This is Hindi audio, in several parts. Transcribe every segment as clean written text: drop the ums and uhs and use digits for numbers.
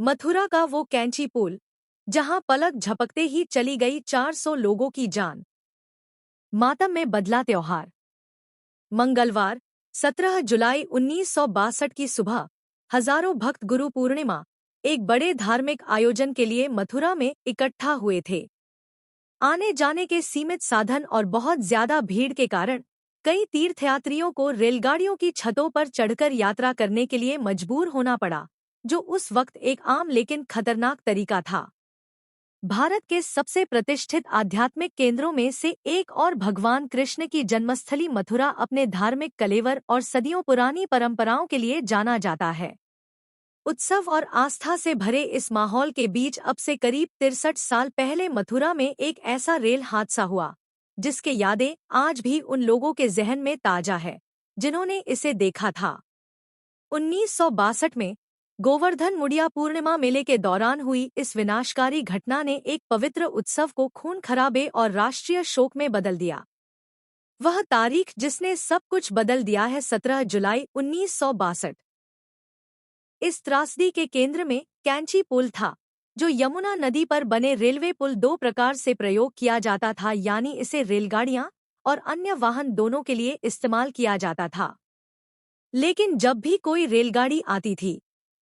मथुरा का वो कैंची पुल जहां पलक झपकते ही चली गई 400 लोगों की जान। मातम में बदला त्योहार। मंगलवार 17 जुलाई 1962 की सुबह हजारों भक्त गुरु पूर्णिमा एक बड़े धार्मिक आयोजन के लिए मथुरा में इकट्ठा हुए थे। आने जाने के सीमित साधन और बहुत ज्यादा भीड़ के कारण कई तीर्थयात्रियों को रेलगाड़ियों की छतों पर चढ़कर यात्रा करने के लिए मजबूर होना पड़ा, जो उस वक्त एक आम लेकिन खतरनाक तरीका था। भारत के सबसे प्रतिष्ठित आध्यात्मिक केंद्रों में से एक और भगवान कृष्ण की जन्मस्थली मथुरा अपने धार्मिक कलेवर और सदियों पुरानी परंपराओं के लिए जाना जाता है। उत्सव और आस्था से भरे इस माहौल के बीच अब से करीब 63 साल पहले मथुरा में एक ऐसा रेल हादसा हुआ जिसके यादें आज भी उन लोगों के जहन में ताजा है जिन्होंने इसे देखा था। 1962 में गोवर्धन मुड़िया पूर्णिमा मेले के दौरान हुई इस विनाशकारी घटना ने एक पवित्र उत्सव को खून खराबे और राष्ट्रीय शोक में बदल दिया। वह तारीख जिसने सब कुछ बदल दिया है 17 जुलाई 1962। इस त्रासदी के केंद्र में कैंची पुल था, जो यमुना नदी पर बने रेलवे पुल दो प्रकार से प्रयोग किया जाता था, यानी इसे रेलगाड़ियां और अन्य वाहन दोनों के लिए इस्तेमाल किया जाता था। लेकिन जब भी कोई रेलगाड़ी आती थी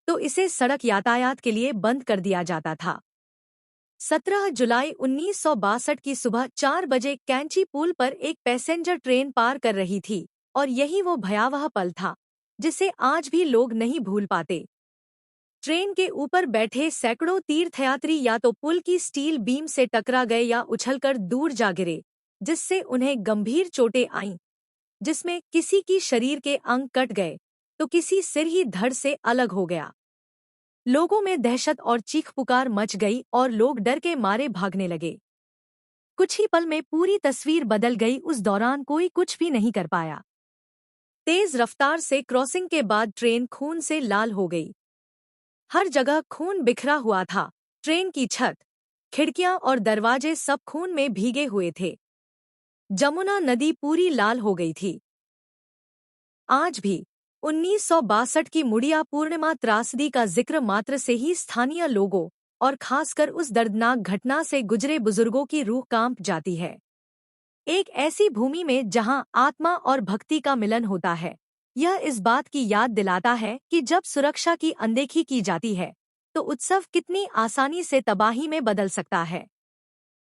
तो इसे सड़क यातायात के लिए बंद कर दिया जाता था। 17 जुलाई 1962 की सुबह 4 बजे कैंची पुल पर एक पैसेंजर ट्रेन पार कर रही थी और यही वो भयावह पल था जिसे आज भी लोग नहीं भूल पाते। ट्रेन के ऊपर बैठे सैकड़ों तीर्थयात्री या तो पुल की स्टील बीम से टकरा गए या उछलकर दूर जा गिरे, जिससे उन्हें गंभीर चोटें आईं, जिसमें किसी की शरीर के अंग कट गए तो किसी सिर ही धड़ से अलग हो गया। लोगों में दहशत और चीख पुकार मच गई और लोग डर के मारे भागने लगे। कुछ ही पल में पूरी तस्वीर बदल गई। उस दौरान कोई कुछ भी नहीं कर पाया। तेज रफ्तार से क्रॉसिंग के बाद ट्रेन खून से लाल हो गई। हर जगह खून बिखरा हुआ था। ट्रेन की छत, खिड़कियां और दरवाजे सब खून में भीगे हुए थे। जमुना नदी पूरी लाल हो गई थी। आज भी 1962 की मुड़िया पूर्णिमा त्रासदी का जिक्र मात्र से ही स्थानीय लोगों और खासकर उस दर्दनाक घटना से गुजरे बुजुर्गों की रूह कांप जाती है। एक ऐसी भूमि में जहां आत्मा और भक्ति का मिलन होता है, यह इस बात की याद दिलाता है कि जब सुरक्षा की अनदेखी की जाती है तो उत्सव कितनी आसानी से तबाही में बदल सकता है।